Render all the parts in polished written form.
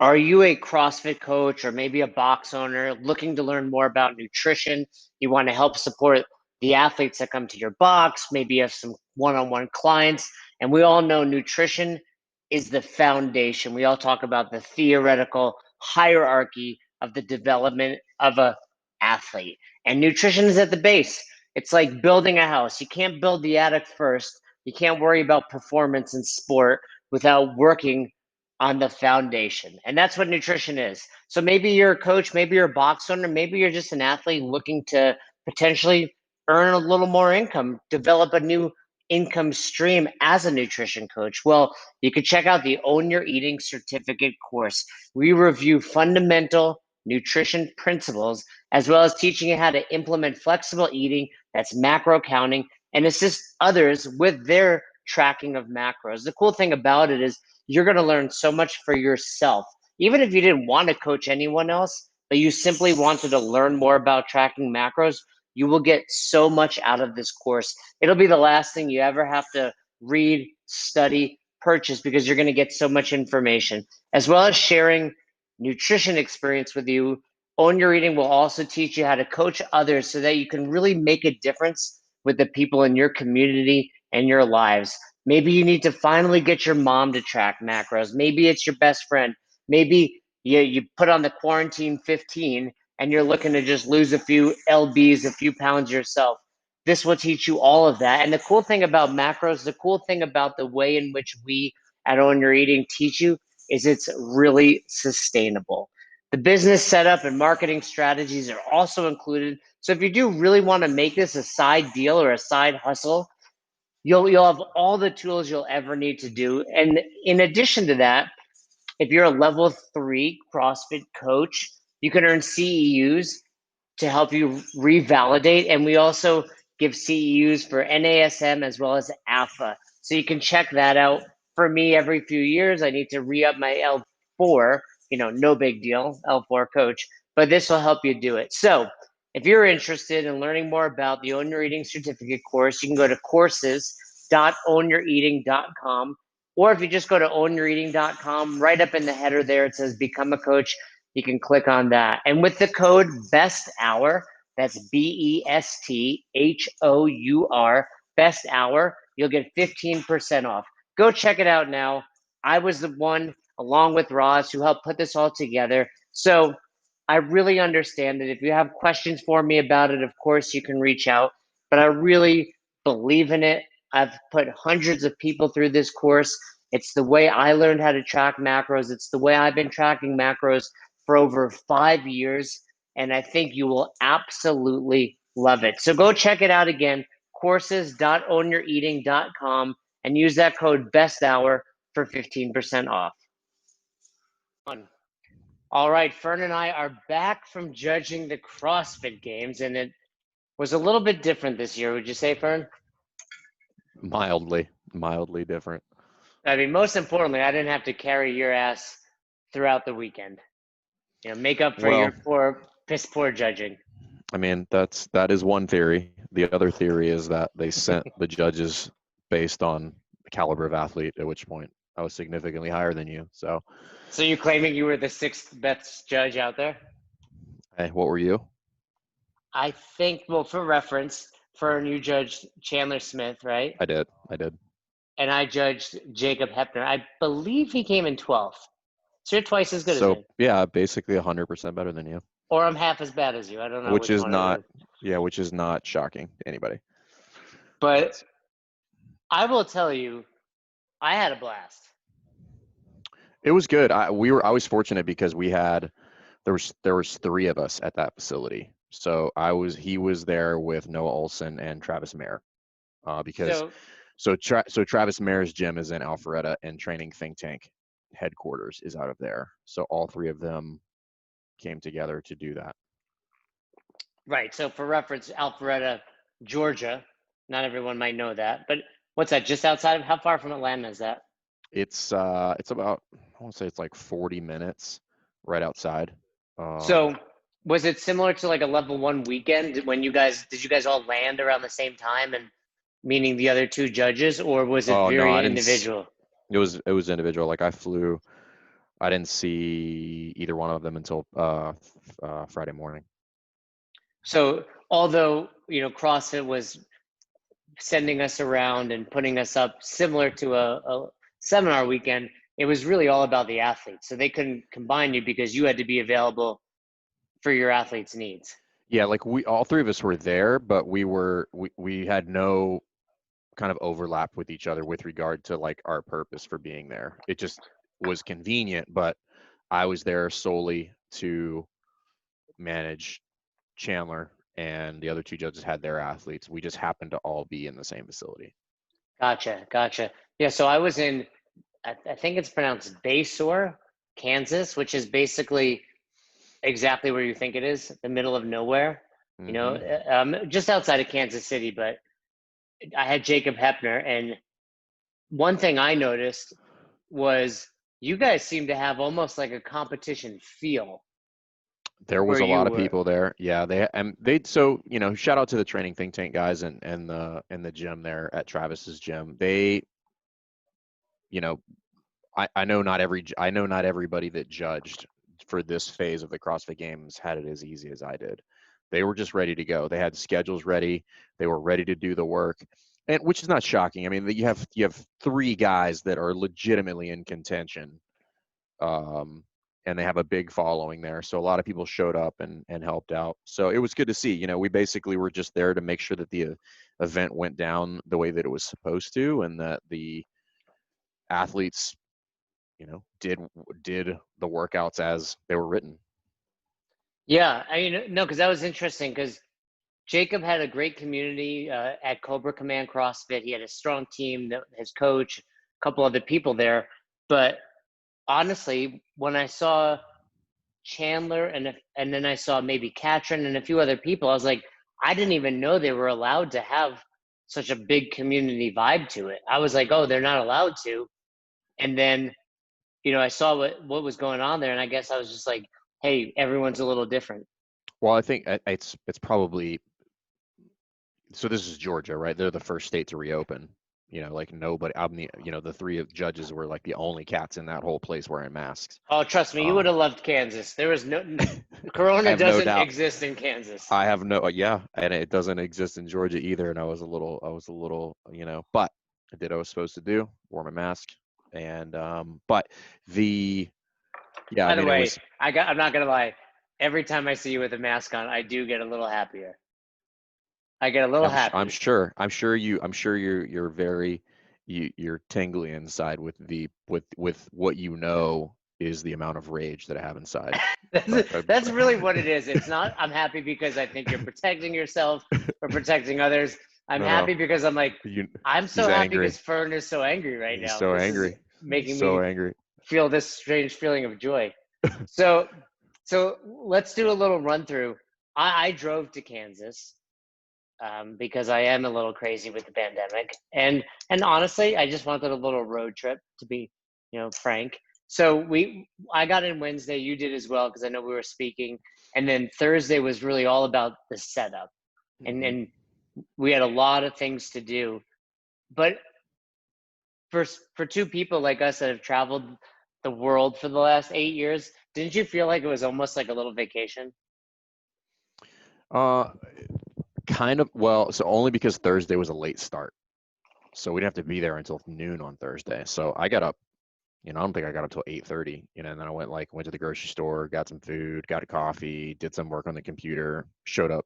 Are you a CrossFit coach or maybe a box owner looking to learn more about nutrition? You want to help support the athletes that come to your box. Maybe you have some one-on-one clients. And we all know nutrition is the foundation. We all talk about the theoretical hierarchy of the development of a athlete. And nutrition is at the base. It's like building a house. You can't build the attic first. You can't worry about performance in sport without working on the foundation. And that's what nutrition is. So maybe you're a coach, maybe you're a box owner, maybe you're just an athlete looking to potentially earn a little more income, develop a new income stream as a nutrition coach. Well, you could check out the Own Your Eating certificate course. We review fundamental nutrition principles as well as teaching you how to implement flexible eating, that's macro counting, and assist others with their tracking of macros. The cool thing about it is you're going to learn so much for yourself. Even if you didn't want to coach anyone else, but you simply wanted to learn more about tracking macros, you will get so much out of this course. It'll be the last thing you ever have to read, study, purchase because you're going to get so much information, as well as sharing nutrition experience with you. Own Your Eating will also teach you how to coach others so that you can really make a difference with the people in your community and your lives. Maybe you need to finally get your mom to track macros. Maybe it's your best friend. Maybe you put on the quarantine 15 and you're looking to just lose a few lbs, a few pounds yourself. This will teach you all of that. And the cool thing about macros, the cool thing about the way in which we at Own Your Eating teach you is it's really sustainable. The business setup and marketing strategies are also included. So if you do really want to make this a side deal or a side hustle, you'll have all the tools you'll ever need to do. And in addition to that, if you're a level 3 CrossFit coach, you can earn CEUs to help you revalidate. And we also give CEUs for NASM as well as AFA. So you can check that out. For me, every few years, I need to re-up my L4, no big deal, L4 coach, but this will help you do it. So if you're interested in learning more about the Own Your Eating certificate course, you can go to courses.ownyoureating.com. Or if you just go to ownyoureating.com, right up in the header there, it says Become a Coach. You can click on that. And with the code BEST HOUR, that's BESTHOUR, BEST HOUR, you'll get 15% off. Go check it out now. I was the one, along with Roz, who helped put this all together. So I really understand that if you have questions for me about it, of course you can reach out. But I really believe in it. I've put hundreds of people through this course. It's the way I learned how to track macros. It's the way I've been tracking macros for over 5 years. And I think you will absolutely love it. So go check it out again, courses.ownyoureating.com, and use that code BESTHOUR for 15% off. All right, Fern and I are back from judging the CrossFit Games, and it was a little bit different this year. Would you say, Fern? Mildly different. I mean, most importantly, I didn't have to carry your ass throughout the weekend. Make up for Well, your piss poor judging. I mean, that is one theory. The other theory is that they sent the judges based on the caliber of athlete, at which point I was significantly higher than you. So, So you're claiming you were the sixth best judge out there? hey, what were you? I think, well, for reference, Fern, you judged Chandler Smith, right? I did. I did. And I judged Jacob Hepner. I believe he came in 12th. So you're twice as good as So me. yeah, basically 100% better than you, Or I'm half as bad as you. I don't know which which is one it not, is. yeah, which is not shocking to anybody. But I will tell you, I had a blast. It was good. I was fortunate because there was three of us at that facility. So he was there with Noah Olson and Travis Mayer. Because So, so Travis Mayer's gym is in Alpharetta and Training Think Tank headquarters is out of there. So all three of them came together to do that. right. So for reference, Alpharetta, Georgia. Not everyone might know that. But what's that? Just outside of, how far from Atlanta is that? It's about, I want to say it's like 40 minutes right outside. So was it similar to like a level 1 weekend when did you guys all land around the same time and meaning the other two judges, or was it Oh no, very I didn't. individual? It was individual. Like I I didn't see either one of them until Friday morning. So although, CrossFit was sending us around and putting us up similar to a seminar weekend, it was really all about the athletes. So they couldn't combine you because you had to be available for your athletes' needs. Yeah, like we all three of us were there, but we had no kind of overlap with each other with regard to like our purpose for being there. It just was convenient, but I was there solely to manage Chandler, and the other two judges had their athletes. We just happened to all be in the same facility. Gotcha. Yeah, so I was in, I think it's pronounced Basore, Kansas, which is basically exactly where you think it is, the middle of nowhere, just outside of Kansas City. But I had Jacob Hepner, and one thing I noticed was you guys seem to have almost like a competition feel There where was a you lot of were. people there. Yeah, they so shout out to the training think tank guys and the gym there at Travis's gym. They, you know, I know not everybody that judged for this phase of the CrossFit Games had it as easy as I did. They were just ready to go. They had schedules ready. They were ready to do the work, and which is not shocking. I mean, you have three guys that are legitimately in contention, and they have a big following there. So a lot of people showed up and helped out. So it was good to see. We basically were just there to make sure that the event went down the way that it was supposed to, and that the athletes did the workouts as they were written. Yeah, no, because that was interesting because Jacob had a great community at Cobra Command CrossFit. He had a strong team, his coach, a couple other people there. But honestly, when I saw Chandler and then I saw maybe Katrin and a few other people, I was like, I didn't even know they were allowed to have such a big community vibe to it. I was like, oh, they're not allowed to. And then, I saw what was going on there, and I guess I was just like, hey, everyone's a little different. Well, I think it's probably, so this is Georgia, right? They're the first state to reopen. Like nobody, the three judges were like the only cats in that whole place wearing masks. Oh, trust me, you would have loved Kansas. There was no I Corona have no doesn't doubt. exist in Kansas. I have no, yeah, and it doesn't exist in Georgia either. And I was a little, but I did what I was supposed to do, wore my mask, and but the, yeah, I By the mean, it way, was. I'm not gonna lie. Every time I see you with a mask on, I do get a little happier. I get a little I'm happy. sure. You're very, you're tingly inside with with what is the amount of rage that I have inside. But That's really what it is. It's not, I'm happy because I think you're protecting yourself or protecting others. I'm no, no, happy because I'm like, you. I'm so He's happy angry. because Fern is so angry right He's now. so This is angry. He's making so me angry. feel this strange feeling of joy. So, so let's do a little run through. I drove to Kansas because I am a little crazy with the pandemic, and honestly, I just wanted a little road trip to be, frank. So I got in Wednesday. You did as well because I know we were speaking, and then Thursday was really all about the setup, and Hmm. and we had a lot of things to do. But for two people like us that have traveled the world for the last 8 years, didn't you feel like it was almost like a little vacation? Uh, kind of. Well, so only because Thursday was a late start, so we'd have to be there until noon on Thursday. So I got up. I don't think I got up till 8:30. And then I went to the grocery store, got some food, got a coffee, did some work on the computer, showed up,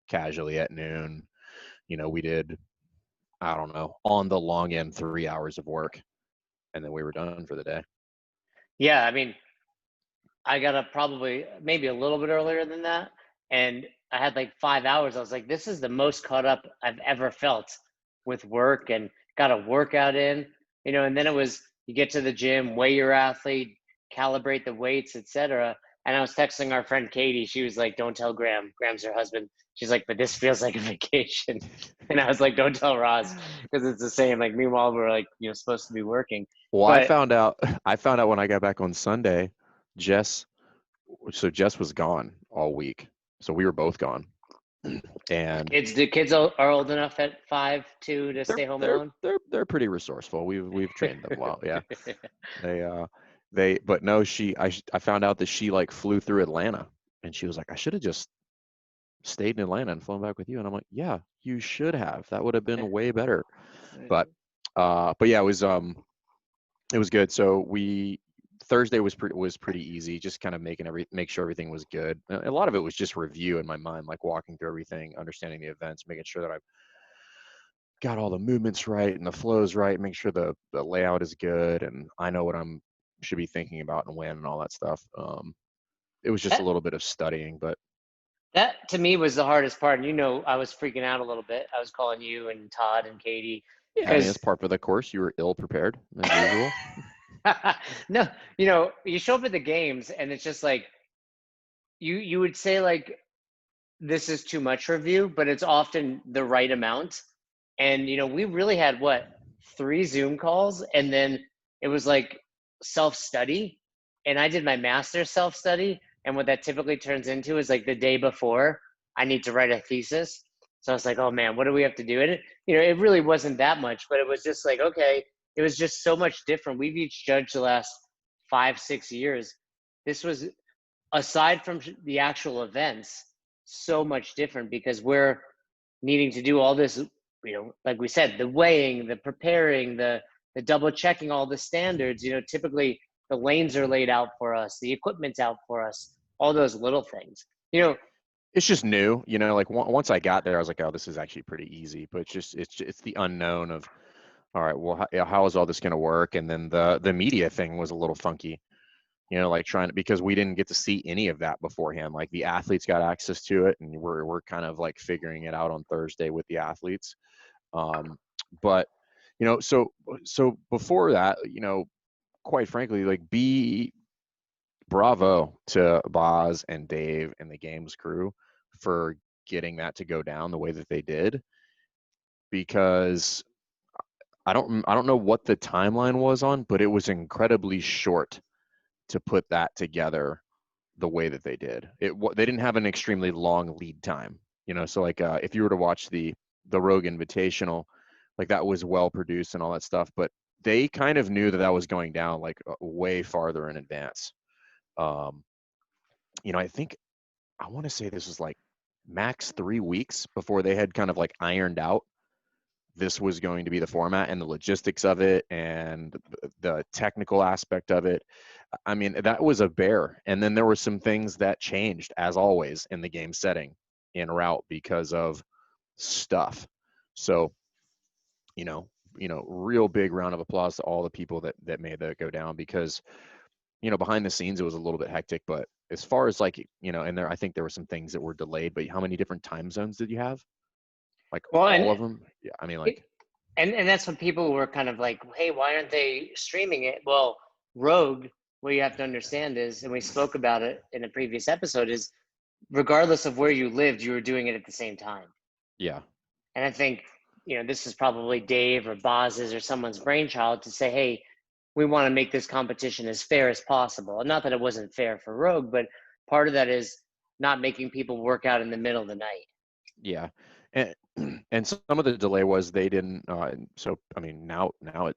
casually at noon. We did, I don't know, on the long end, 3 hours of work, and then we were done for the day. Yeah, I mean, I got up probably maybe a little bit earlier than that. And I had like 5 hours. I was like, this is the most caught up I've ever felt with work and got a workout in, and then it was you get to the gym, weigh your athlete, calibrate the weights, etc. And I was texting our friend Katie. She was like, don't tell Graham. Graham's her husband. She's like, but this feels like a vacation. And I was like, don't tell Roz because it's the same. Like, meanwhile, we're like, supposed to be working. Well, I But found out I found out when I got back on Sunday, Jess so Jess was gone all week. So we were both gone. And the kids are old enough at 5, 2 to they're stay home they're alone. they're they're pretty resourceful. We've trained them well. Yeah. They but no, I found out that she like flew through Atlanta, and she was like, I should have just stayed in Atlanta and flown back with you. And I'm like, yeah, you should have. That would have been way better. But but yeah, it was good. So we Thursday was pretty easy, just kind of make sure everything was good. A lot of it was just review in my mind, like walking through everything, understanding the events, making sure that I've got all the movements right and the flows right, make sure the layout is good, and I know what I'm should be thinking about and when and all that stuff. It was just a That little bit of studying, but that to me was the hardest part. And I was freaking out a little bit. I was calling you and Todd and Katie yeah, I mean, because it's part of the course. You were ill prepared as usual. no, you show up at the games and it's just like you would say like this is too much review, but it's often the right amount. And we really had what, 3 Zoom calls, and then it was like self-study. And I did my master's self-study, and what that typically turns into is like the day before I need to write a thesis. So I was like, oh man, what do we have to do? And it really wasn't that much, but it was just like, okay, it was just so much different. We've each judged the last 5, 6 years. This was, aside from the actual events, so much different because we're needing to do all this, like we said, the weighing, the preparing, the double checking all the standards. Typically the lanes are laid out for us, the equipment's out for us, all those little things. It's just new, like once I got there, I was like, oh, this is actually pretty easy, but it's the unknown of, all right, well, how is all this going to work? And then the media thing was a little funky, like because we didn't get to see any of that beforehand. Like the athletes got access to it, and we're kind of like figuring it out on Thursday with the athletes. But so before that, quite frankly, like bravo to Boz and Dave and the games crew for getting that to go down the way that they did, because I don't know what the timeline was on, but it was incredibly short to put that together the way that they did. They didn't have an extremely long lead time, so like if you were to watch the Rogue Invitational, like that was well produced and all that stuff, but they kind of knew that that was going down like way farther in advance. um I want to say this was like max 3 weeks before they had kind of like ironed out this was going to be the format and the logistics of it and the technical aspect of it. I mean, that was a bear. And then there were some things that changed, as always, in the game setting en route because of stuff. So, real big round of applause to all the people that made that go down, because behind the scenes it was a little bit hectic, but as far as like, and I think there were some things that were delayed, but how many different time zones did you have? Like Well, all of them? Yeah, I mean, like, and that's when people were kind of like, hey, why aren't they streaming it? Well, Rogue, what you have to understand is, and we spoke about it in a previous episode, is regardless of where you lived, you were doing it at the same time. yeah. And I think, this is probably Dave or Boz's or someone's brainchild to say, hey, we want to make this competition as fair as possible. And not that it wasn't fair for Rogue, but part of that is not making people work out in the middle of the night. Yeah. And and some of the delay was they didn't so I mean,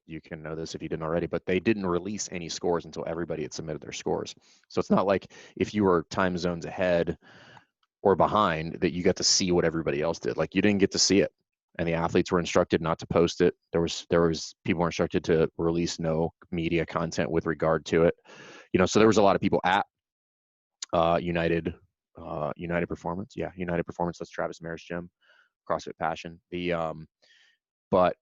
you can know this if you didn't already, but they didn't release any scores until everybody had submitted their scores. So it's not like if you were time zones ahead or behind that you got to see what everybody else did. Like you didn't get to see it. And the athletes were instructed not to post it. There was people were instructed to release no media content with regard to it. So there was a lot of people at United Performance. Yeah, United Performance. That's Travis Maer's gym, CrossFit Passion. But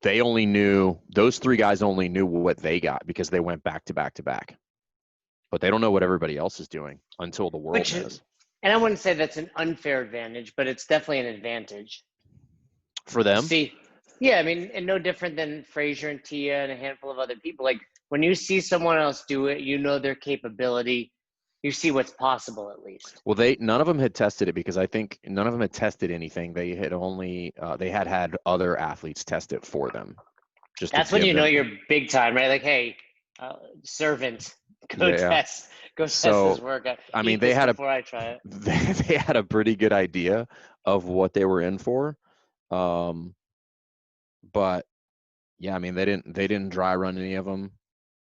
they only knew, those three guys only knew what they got because they went back to back to back. But they don't know what everybody else is doing until the world knows. And I wouldn't say that's an unfair advantage, but it's definitely an advantage. For them? See, yeah, I mean, and no different than Frazier and Tia and a handful of other people. Like when you see someone else do it, their capability, you see what's possible at least. Well, none of them had tested it because I think none of them had tested anything. They had only they had other athletes test it for them, just to That's when give them. you're big time, right? Like, hey, servant, go Yeah. test this workout. I mean, Eat this before I try it. they had a pretty good idea of what they were in for. But yeah, I mean, they didn't dry run any of them.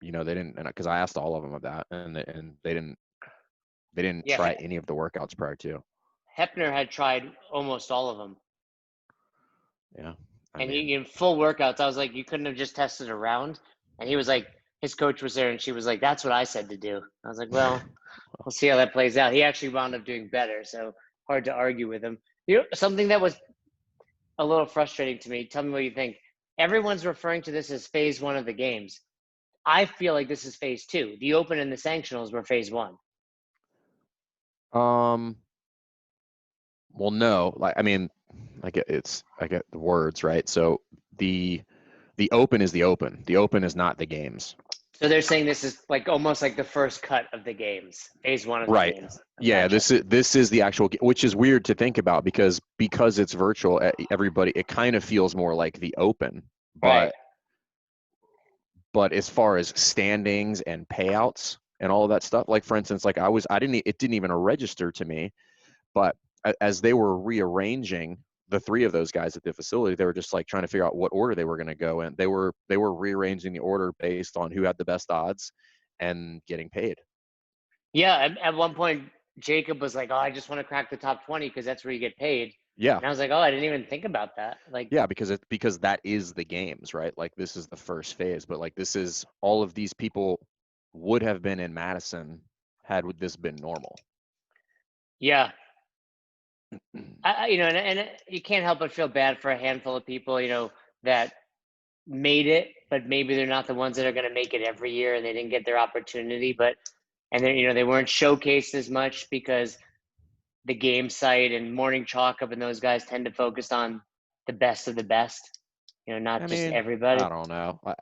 they didn't, because I asked all of them of that, and they didn't Yeah, try any of the workouts prior to. Hepner had tried almost all of them, Yeah, I and mean, he in full workouts. I was like, you couldn't have just tested around. And he was like, his coach was there, and she was like, that's what I said to do. I was like, well, we'll see how that plays out. He actually wound up doing better, so hard to argue with him. Something that was a little frustrating to me. Tell me what you think. Everyone's referring to this as phase one of the games. I feel like this is phase two. The Open and the Sanctionals were phase one. um, well, no, like, I mean, I get the words right. So the Open is the Open. The Open is not the games. So they're saying this is like almost like the first cut of the games, phase one of the Right. games. Yeah, Gotcha. this is the actual, which is weird to think about because it's virtual. Everybody, it kind of feels more like the Open, Right. but as far as standings and payouts and all of that stuff, like for instance, like it didn't even register to me, but as they were rearranging the three of those guys at the facility, they were just like trying to figure out what order they were going to go in. They were rearranging the order based on who had the best odds and getting paid. Yeah. At one point, Jacob was like, "Oh, I just want to crack the top 20 because that's where you get paid." Yeah. And I was like, "Oh, I didn't even think about that." Like, Yeah, because that is the games, right? Like this is the first phase, but like this is all of these people would have been in Madison had this been normal. yeah, and you can't help but feel bad for a handful of people, that made it, but maybe they're not the ones that are going to make it every year, and they didn't get their opportunity. But and then they weren't showcased as much because the game site and Morning Chalk Up and those guys tend to focus on the best of the best, not I just mean, I everybody. don't know. I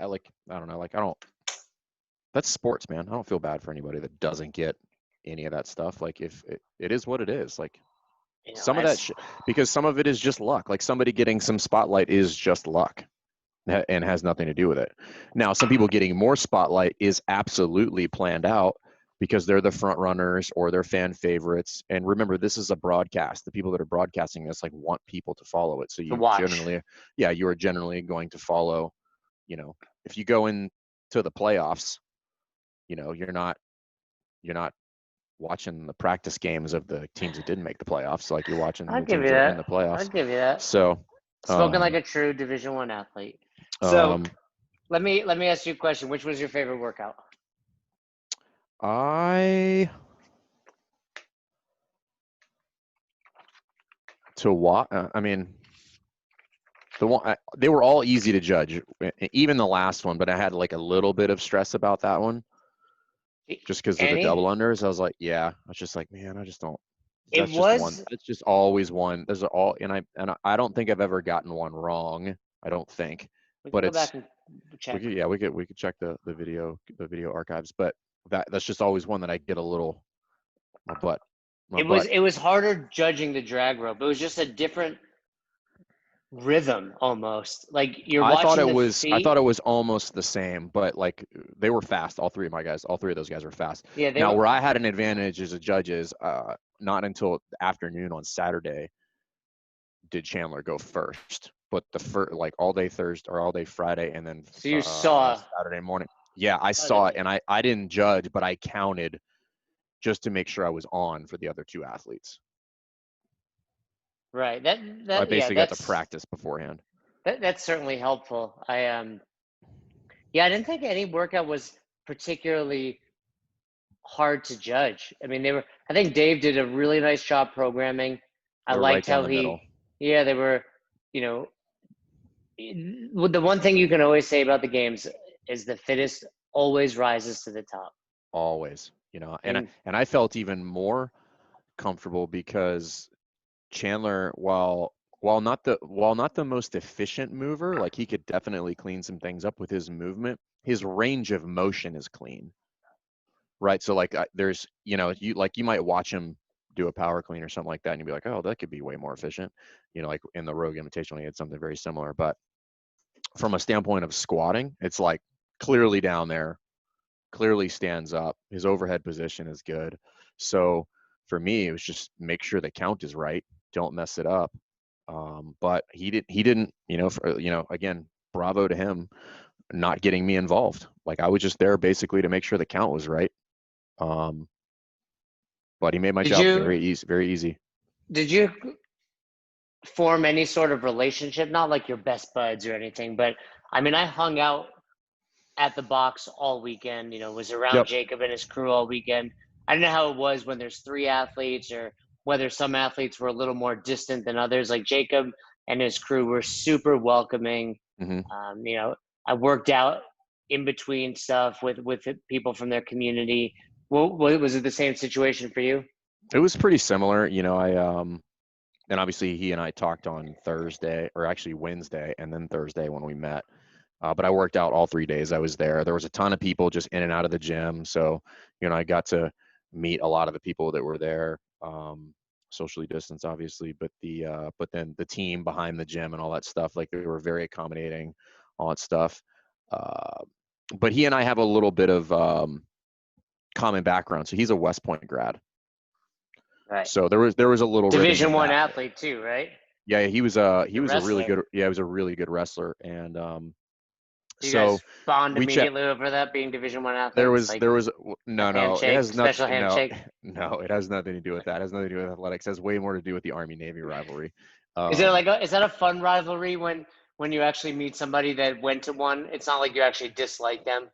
don't know. Like I don't. That's sports, man. I don't feel bad for anybody that doesn't get any of that stuff. Like if it is what it is. Like some of that As because some of it is just luck. Like somebody getting some spotlight is just luck and has nothing to do with it. Now, some people getting more spotlight is absolutely planned out because they're the front runners or they're fan favorites. And remember, this is a broadcast. The people that are broadcasting this like want people to follow it. So to watch. you are generally going to follow, if you go into the playoffs, you're not watching the practice games of the teams that didn't make the playoffs. Like you're watching I'll the give teams you that are in that. the I'll playoffs. give you that. So, Spoken like um, a true Division One athlete. So um, let me ask you a question. Which was your favorite workout? I to what? I mean, they were all easy to judge, even the last one. But I had like a little bit of stress about that one, just because of the double Annie? unders. I was like, yeah, I was just like, man, I just don't. It That's just one. was. It's just always one. There's all, and I don't think I've ever gotten one wrong. I don't think, We can but go back and we check. could yeah we could check the video archives, but that's just always one that I get a little my butt my It was butt. it was harder judging the drag rope. It was just a different rhythm almost. Like you're watching the I thought feet. it was almost the same, but like they were fast. All three of those guys were fast. Yeah, they Now, were. where I had an advantage as a judge is not until the afternoon on Saturday did Chandler go first, but the first like all day Thursday or all day Friday, and then So you saw. Saturday morning. Yeah, I Oh, saw did it, you? and I didn't judge, but I counted just to make sure I was on for the other two athletes. Right. So I Yeah. basically got to practice beforehand. That's certainly helpful. Yeah, I didn't think any workout was particularly hard to judge. I mean, they were. I think Dave did a really nice job programming. I They were right liked down how the middle, yeah, they were. You know, the one thing you can always say about the games is the fittest always rises to the top. always. And And I felt even more comfortable because Chandler, while not the most efficient mover, like he could definitely clean some things up with his movement. His range of motion is clean, right? So like there's you might watch him do a power clean or something like that, and you'd be like, oh, that could be way more efficient. Like in the Rogue Invitational, he had something very similar. But from a standpoint of squatting, it's like clearly down there, clearly stands up. His overhead position is good. So for me, it was just make sure the count is right. Don't mess it up. But he didn't, again, bravo to him. not getting me involved. Like I was just there basically to make sure the count was right. Um, but he made my Did job you very easy, very easy. did you form any sort of relationship? Not like your best buds or anything, but I mean, I hung out at the box all weekend, was around Yep. Jacob and his crew all weekend. I don't know how it was when there's three athletes or whether some athletes were a little more distant than others. Like Jacob and his crew were super welcoming. Hmm. Um, you know, I worked out in between stuff with people from their community. Was it the same situation for you? It was pretty similar. And obviously he and I talked on Thursday, or actually Wednesday, and then Thursday when we met. But I worked out all 3 days I was there. There was a ton of people just in and out of the gym. So, I got to meet a lot of the people that were there, socially distanced, obviously, but then the team behind the gym and all that stuff, like they were very accommodating, all that stuff. Uh, but he and I have a little bit of common background. So he's a West Point grad. Right. So there was a little ribbing Division of one that. athlete too, right? Yeah, he Good was a really wrestler. good he was a really good wrestler, and Do you guys so bond we chat. immediately over that being Division one There athletes? was Like there was a no, it handshake, has special nothing. No, handshake? no, it has nothing to do with that. It has nothing to do with athletics. It has way more to do with the Army Navy rivalry. Um, Is that a fun rivalry when you actually meet somebody that went to one? It's not like you actually dislike them,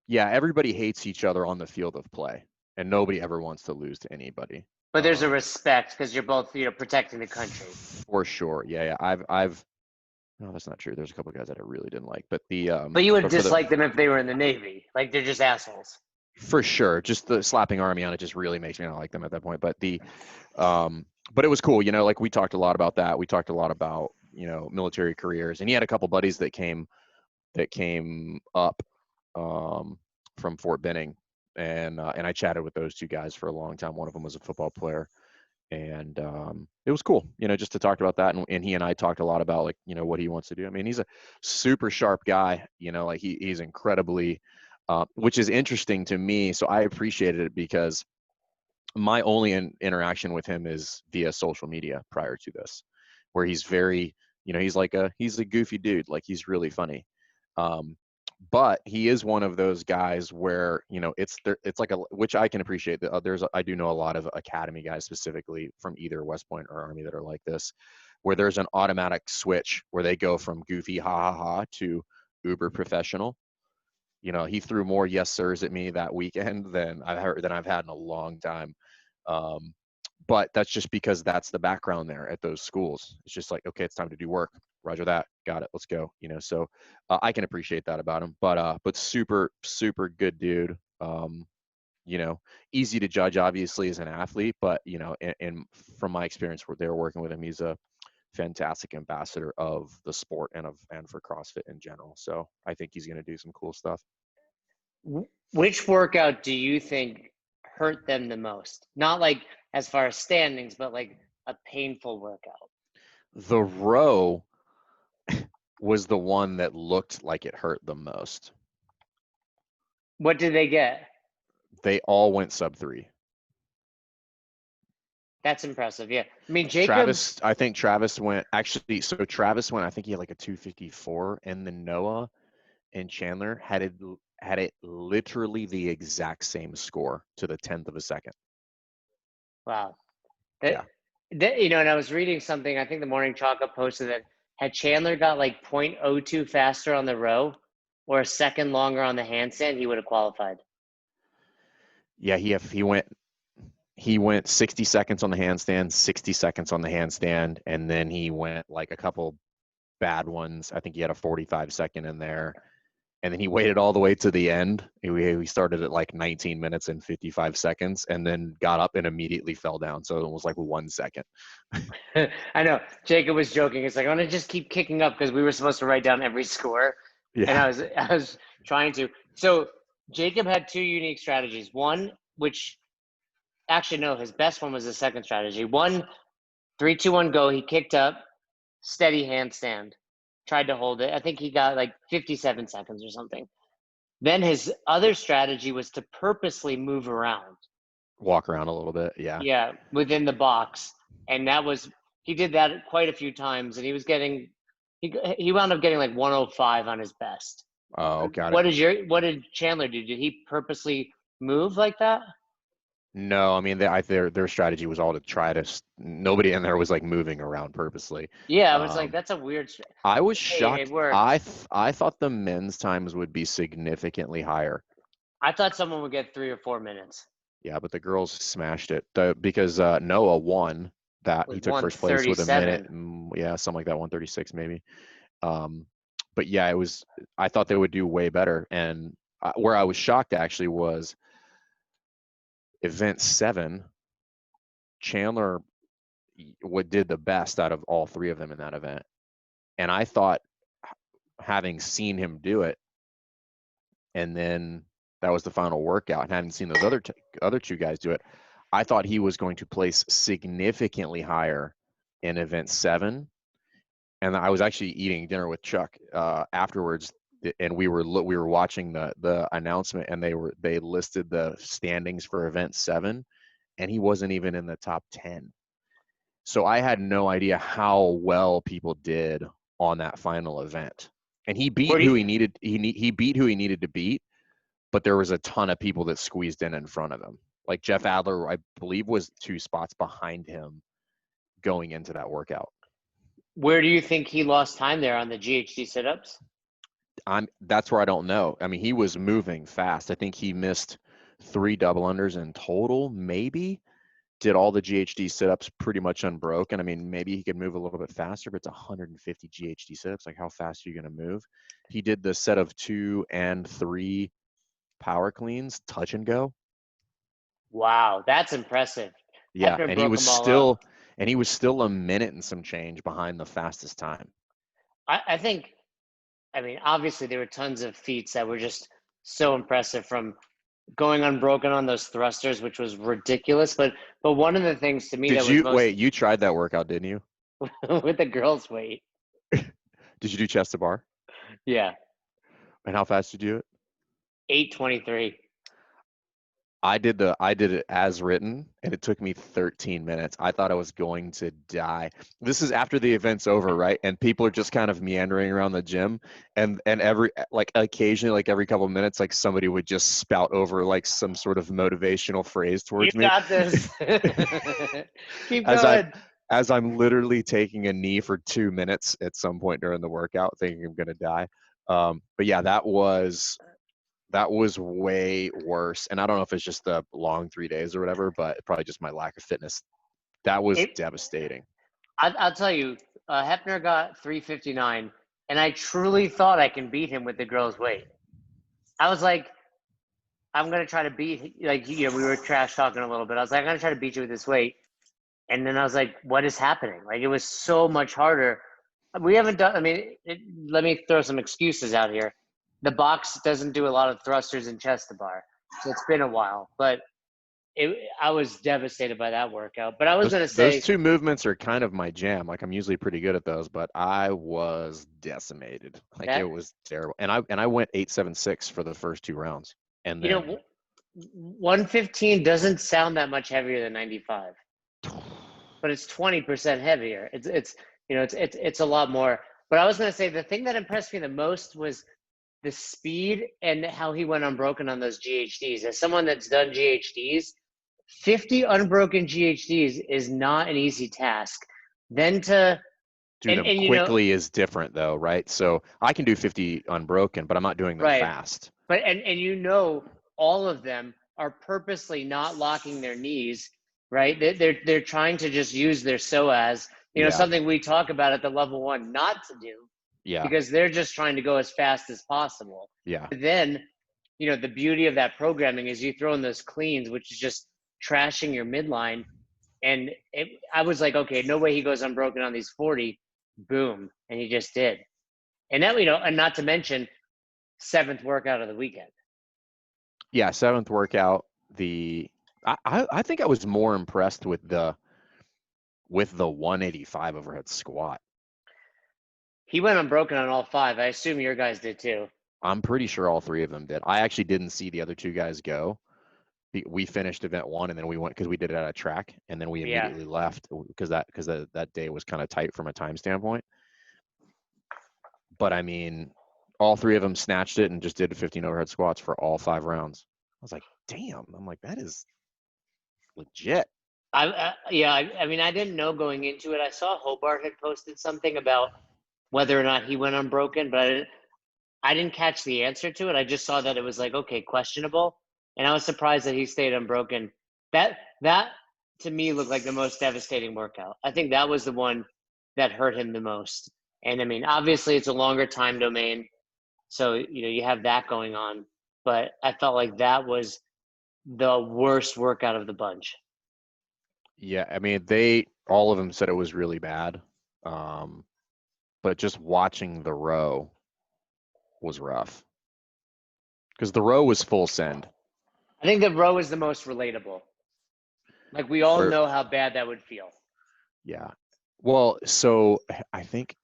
yeah, everybody hates each other on the field of play, and nobody ever wants to lose to anybody. but there's a Um, respect because you're both, protecting the country. for sure. Yeah, yeah. I've no, that's not true. There's a couple guys that I really didn't like, but But you would but for the dislike them if they were in the Navy. Like they're just assholes. for sure, just the slapping Army on it just really makes me not like them at that point. Um, but it was cool. Like we talked a lot about that. We talked a lot about military careers, and he had a couple buddies that came up um, from Fort Benning, and I chatted with those two guys for a long time. One of them was a football player, and it was cool, just to talk about that. And he and I talked a lot about like what he wants to do. I mean, he's a super sharp guy. Like he's incredibly, which is interesting to me. So I appreciated it because my only interaction with him is via social media prior to this, where he's very, he's a goofy dude. Like he's really funny. Um, but he is one of those guys where it's like which I can appreciate. That I do know a lot of academy guys specifically from either West Point or Army that are like this, where there's an automatic switch where they go from goofy ha ha ha to uber professional. He threw more yes sirs at me that weekend than I've had in a long time. Um, but that's just because that's the background there at those schools. It's just like, okay, it's time to do work. Roger that. Got it. Let's go. So I can appreciate that about him. But super super good dude. You know, Easy to judge obviously as an athlete, but and from my experience where they were working with him, he's a fantastic ambassador of the sport and for CrossFit in general. So I think he's going to do some cool stuff. Which workout do you think hurt them the most? Not like as far as standings, but like a painful workout. The row was the one that looked like it hurt the most. What did they get? They all went sub 3. That's impressive. Yeah. I mean, Travis, Jacob's, I think Travis went actually. So Travis went. I think he had like a 254, and then Noah and Chandler had it literally the exact same score to the 10th of a second. wow. Yeah. And I was reading something, I think the Morning Chalk-Up posted that had Chandler got like 0.02 faster on the row or a second longer on the handstand, he would have qualified. Yeah. He went 60 seconds on the handstand, 60 seconds on the handstand, and then he went like a couple bad ones. I think he had a 45-second in there. And then he waited all the way to the end. We started at like 19 minutes and 55 seconds and then got up and immediately fell down. So it was like 1 second. I know. Jacob was joking. It's like, I'm going to just keep kicking up because we were supposed to write down every score. And Yeah. I was trying to. So Jacob had two unique strategies. One, which actually, no, his best one was the second strategy. One, 3, 2, 1, go. He kicked up, steady handstand, tried to hold it. I think he got like 57 seconds or something. Then his other strategy was to purposely move around. Walk around a little bit. Yeah. Yeah, within the box. And he did that quite a few times and he He wound up getting like 105 on his best. Oh, got it. What did Chandler do? Did he purposely move like that? No, I mean their strategy was all to try to. Nobody in there was like moving around purposely. Yeah, I was like, Um, that's a weird. I was Hey, it shocked. worked. I thought the men's times would be significantly higher. I thought someone would get 3 or 4 minutes. Yeah, but the girls smashed it. Because Noah won that. He With took first place with a minute, 137. yeah, something like that, 136 maybe. Um, but yeah, it was. I thought they would do way better. And where I was shocked actually was event 7. Chandler what did the best out of all 3 of them in that event. And I thought, having seen him do it, and then that was the final workout, and hadn't seen those other 2 guys do it, I thought he was going to place significantly higher in event 7. And I was actually eating dinner with Chuck afterwards, and we were watching the announcement, and they listed the standings for event 7, and he wasn't even in the top 10. So I had no idea how well people did on that final event. And he beat Where do who you, he needed. He beat who he needed to beat, but there was a ton of people that squeezed in front of him. Like Jeff Adler, I believe, was 2 spots behind him going into that workout. where do you think he lost time there on the GHD sit-ups? That's where I don't know. I mean, he was moving fast. I think he missed 3 double unders in total, maybe. Did all the GHD sit-ups pretty much unbroken. I mean, maybe he could move a little bit faster, but it's 150 GHD sit-ups. Like, how fast are you going to move? He did the set of 2 and 3 power cleans, touch and go. Wow, that's impressive. Yeah, Hefner and he broke was them all up. still a minute and some change behind the fastest time. I think, I mean, obviously there were tons of feats that were just so impressive, from going unbroken on those thrusters, which was ridiculous. But one of the things to me that Did was you most wait? You tried that workout, didn't you? with the girls' weight. Did you do chest to bar? Yeah, And how fast did you do it? 8:23. I did it as written, and it took me 13 minutes. I thought I was going to die. This is after the event's over, right? And people are just kind of meandering around the gym, and every, like, occasionally, like every couple of minutes, like somebody would just spout over like some sort of motivational phrase You towards me. got this. Keep as I going. as I'm literally taking a knee for 2 minutes at some point during the workout, thinking I'm gonna die. But yeah, that was way worse. And I don't know if it's just the long 3 days or whatever, but probably just my lack of fitness. That was It, devastating. I'll tell you, Hefner got 3:59, and I truly thought I can beat him with the girls' weight. I was like, I'm gonna try to beat, like, we were trash talking a little bit. I was like, I'm gonna try to beat you with this weight, and then I was like, what is happening? Like, it was so much harder. We haven't done. I mean, let me throw some excuses out here. The box doesn't do a lot of thrusters and chest to bar, so it's been a while. But I was devastated by that workout. But I was gonna Those say 2 movements are kind of my jam. Like, I'm usually pretty good at those, but I was decimated. Like, it that was terrible. And I went 8.76 for the first 2 rounds. And you then know 115 doesn't sound that much heavier than 95, but it's 20% heavier. It's a lot more. But I was gonna say the thing that impressed me the most was the speed and how he went unbroken on those GHDs. As someone that's done GHDs, 50 unbroken GHDs is not an easy task. Then to do them and quickly is different though, right? So I can do 50 unbroken, but I'm not doing them right, fast. but and all of them are purposely not locking their knees, right? They're trying to just use their psoas. Yeah. Something we talk about at the level 1 not to do, Yeah. because they're just trying to go as fast as possible. Yeah. But then, the beauty of that programming is you throw in those cleans, which is just trashing your midline. And I was like, okay, no way he goes unbroken on these 40. Boom. And he just did. And that, and not to mention 7th workout of the weekend. Yeah, 7th workout. I think I was more impressed with the 185 overhead squat. He went unbroken on all 5. I assume your guys did too. I'm pretty sure all 3 of them did. I actually didn't see the other 2 guys go. We finished event 1, and then we went, because we did it at a track, and then we Yeah. immediately left because that day was kind of tight from a time standpoint. But I mean, all three of them snatched it and just did 15 overhead squats for all 5 rounds. I was like, damn. I'm like, that is legit. I mean, I didn't know going into it. I saw Hobart had posted something about whether or not he went unbroken, but I didn't catch the answer to it. I just saw that it was like, okay, questionable, and I was surprised that he stayed unbroken. That to me looked like the most devastating workout. I think that was the one that hurt him the most. And I mean, obviously, it's a longer time domain, so you have that going on. But I felt like that was the worst workout of the bunch. Yeah, I mean, all of them said it was really bad. But just watching the row was rough because the row was full send. I think the row is the most relatable. Like we all Or know how bad that would feel. yeah. Well, so I think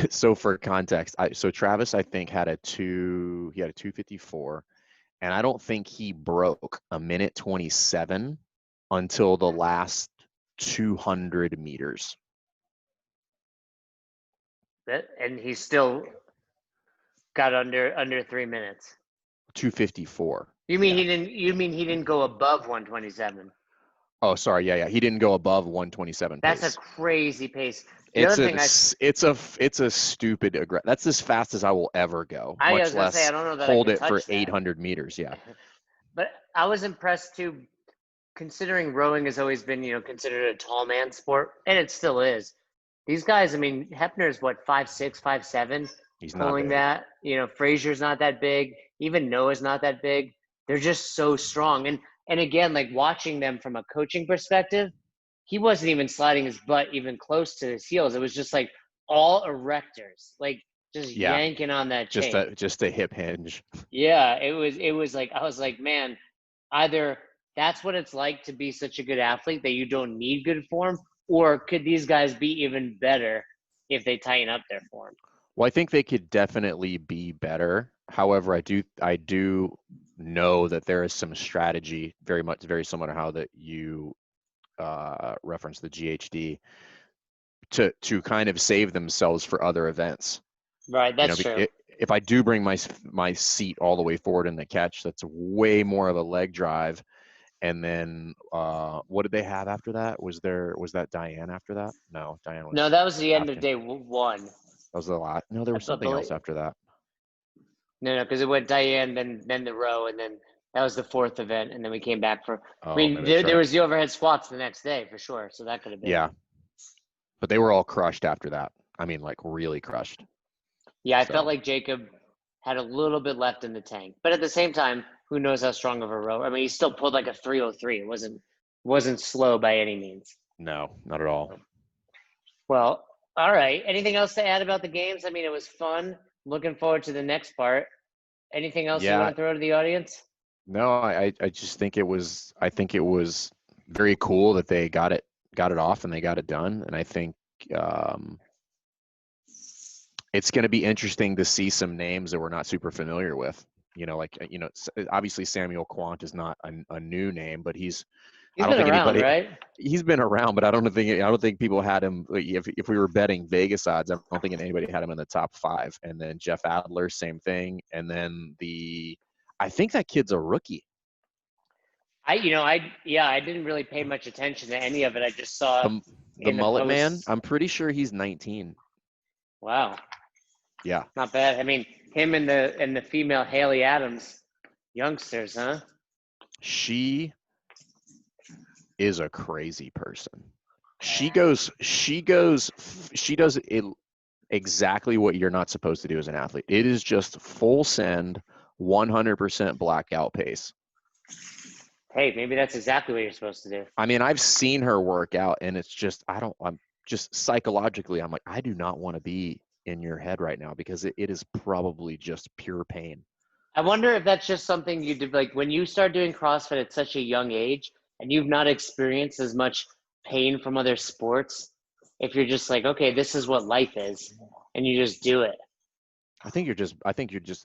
so for context, so Travis I think had a 254, and I don't think he broke a minute 27 until the last 200 meters. And he still got under 3 minutes. 254. You mean Yeah. he didn't go above 127? Oh, sorry. Yeah, yeah. He didn't go above 127 That's a pace. crazy pace. The It's other a thing it's a stupid that's as fast as I will ever go, I much was gonna say I less don't know that I hold could it for touch that. 800 meters. Yeah. But I was impressed too, considering rowing has always been, considered a tall man sport, and it still is. These guys, I mean, Hepner's what, 5'6", 5'7", He's not pulling big. that. Frazier's not that big. Even Noah's not that big. They're just so strong. And again, like watching them from a coaching perspective, he wasn't even sliding his butt even close to his heels. It was just like all erectors, like just Yeah. yanking on that Just chain. a hip hinge. Yeah, it was like I was like, man, either that's what it's like to be such a good athlete that you don't need good form, or could these guys be even better if they tighten up their form? Well, I think they could definitely be better. However, I do know that there is some strategy very similar to how that you reference the GHD to kind of save themselves for other events. Right, that's true. If I do bring my seat all the way forward in the catch, that's way more of a leg drive. And then what did they have after that? Was that Diane after that? No, Diane No, was that was the end of after. day one. That was the lot. No, there I was something else believe. after that. No, because it went Diane, then the row, and then that was the fourth event, and then we came back for. I Oh, mean, maybe that's there right. was the overhead squats the next day for sure, so that could have been. Yeah, but they were all crushed after that. I mean, like really crushed. Yeah, I felt So like Jacob had a little bit left in the tank, but at the same time, who knows how strong of a rower? I mean, he still pulled like a 303. It wasn't slow by any means. no, not at all. Well, all right. Anything else to add about the games? I mean, it was fun. Looking forward to the next part. Anything else you want Yeah, to throw to the audience? no, I just think it was very cool that they got it off and they got it done. And I think um, it's going to be interesting to see some names that we're not super familiar with. Obviously Samuel Quant is not a new name, but He's I don't been think around, anybody. right? He's been around, but I don't think people had him. Like, if we were betting Vegas odds, I don't think anybody had him in the top 5. And then Jeff Adler, same thing. And then I think that kid's a rookie. I didn't really pay much attention to any of it. I just saw The in the mullet man. posts. I'm pretty sure he's 19. Wow, Yeah, not bad. I mean, him and the female Haley Adams, youngsters, huh? she is a crazy person. She does it exactly what you're not supposed to do as an athlete. It is just full send, 100% blackout pace. Hey, maybe that's exactly what you're supposed to do. I mean, I've seen her work out, and it's just I'm just psychologically, I'm like, I do not want to be in your head right now because it is probably just pure pain. I wonder if that's just something you did, like when you start doing CrossFit at such a young age and you've not experienced as much pain from other sports, if you're just like, okay, this is what life is, and you just do it. I think you're just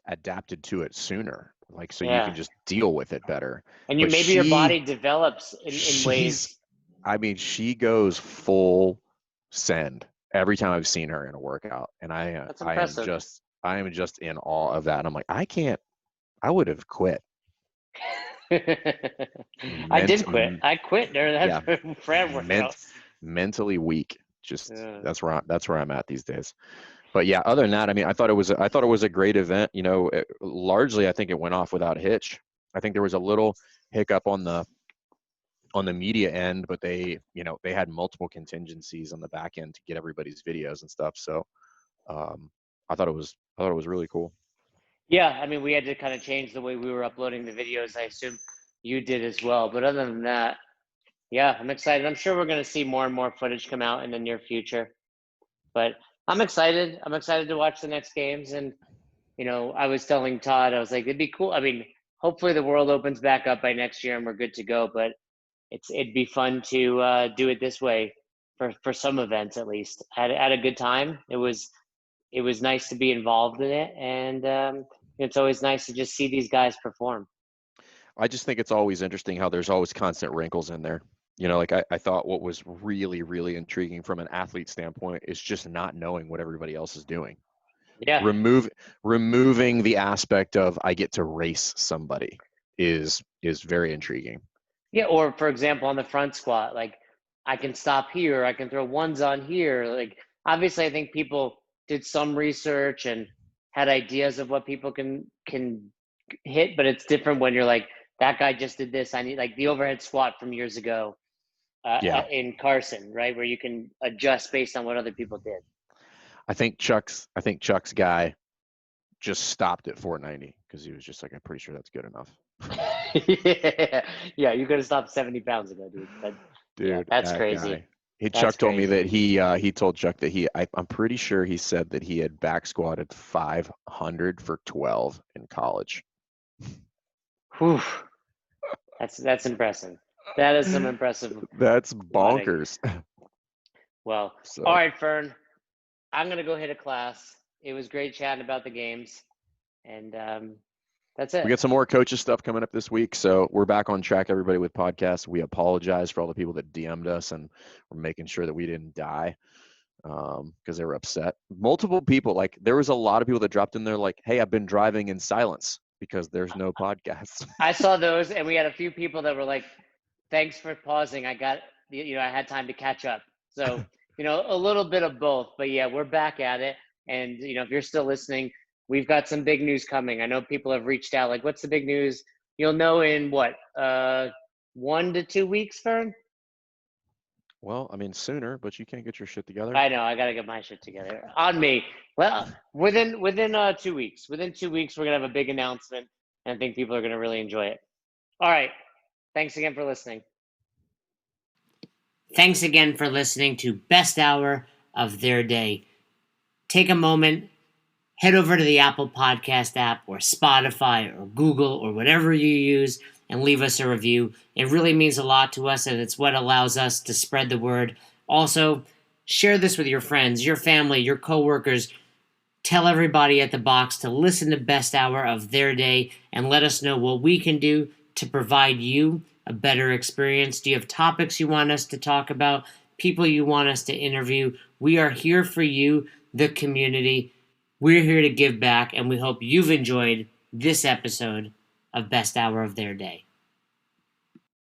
adapted to it sooner, like so you can Yeah. just deal with it better. And But maybe your body develops in she's ways. I mean, she goes full send. every time I've seen her in a workout, and That's I am impressive. just in awe of that. And I'm like, I would have quit. I Ment, did quit. I quit during yeah, that Fran ment, workout. mentally weak. Just Yeah. that's where I'm at these days. But yeah, other than that, I mean, I thought it was a great event. You know, largely I think it went off without a hitch. I think there was a little hiccup on the media end, but they had multiple contingencies on the back end to get everybody's videos and stuff. So um, I thought it was really cool. Yeah, I mean, we had to kind of change the way we were uploading the videos. I assume you did as well. But other than that, yeah, I'm excited. I'm sure we're going to see more and more footage come out in the near future. But I'm excited. I'm excited to watch the next games. And, I was telling Todd, I was like, it'd be cool. I mean, hopefully the world opens back up by next year and we're good to go. But it'd be fun to do it this way for some events at least. Had a good time. It was nice to be involved in it, and it's always nice to just see these guys perform. I just think it's always interesting how there's always constant wrinkles in there. You know, like I thought what was really, really intriguing from an athlete standpoint is just not knowing what everybody else is doing. Yeah, Remove removing the aspect of I get to race somebody is very intriguing. yeah. Or for example, on the front squat, like I can stop here, I can throw ones on here. Like obviously, I think people did some research and had ideas of what people can hit, but it's different when you're like that guy just did this. I need like the overhead squat from years ago Yeah. in Carson, right, where you can adjust based on what other people did. I think Chuck's guy just stopped at 490 because he was just like, I'm pretty sure that's good enough. Yeah, yeah, you could have stopped 70 pounds ago, dude. But yeah, Dude, that's that guy. crazy. Chuck That's told me crazy. that he told Chuck that I'm pretty sure he said that he had back squatted 500 for 12 in college. Whew. That's impressive. That is some impressive That's wadding. bonkers. Well, all So right, Fern. I'm gonna go hit a class. It was great chatting about the games, and that's we it. got some more coaches stuff coming up this week. So we're back on track, everybody, with podcasts. We apologize for all the people that DM'd us, and we're making sure that we didn't die because they were upset. Multiple people, like there was a lot of people that dropped in there like, hey, I've been driving in silence because there's no podcast. I saw those, and we had a few people that were like, "Thanks for pausing. I had time to catch up." So, a little bit of both. But yeah, we're back at it. And if you're still listening, we've got some big news coming. I know people have reached out. Like, what's the big news? You'll know in what, 1 to 2 weeks, Fern? Well, I mean sooner, but you can't get your shit together. I know. I gotta get my shit together. On me. Well, within 2 weeks. Within 2 weeks, we're gonna have a big announcement, and I think people are gonna really enjoy it. All right. Thanks again for listening. Thanks again for listening to Best Hour of Their Day. Take a moment, head over to the Apple Podcast app or Spotify or Google or whatever you use and leave us a review. It really means a lot to us, and it's what allows us to spread the word. Also, share this with your friends, your family, your coworkers. Tell everybody at the box to listen to Best Hour of Their Day and let us know what we can do to provide you a better experience. Do you have topics you want us to talk about? People you want us to interview? We are here for you, the community. We're here to give back, and we hope you've enjoyed this episode of Best Hour of Their Day.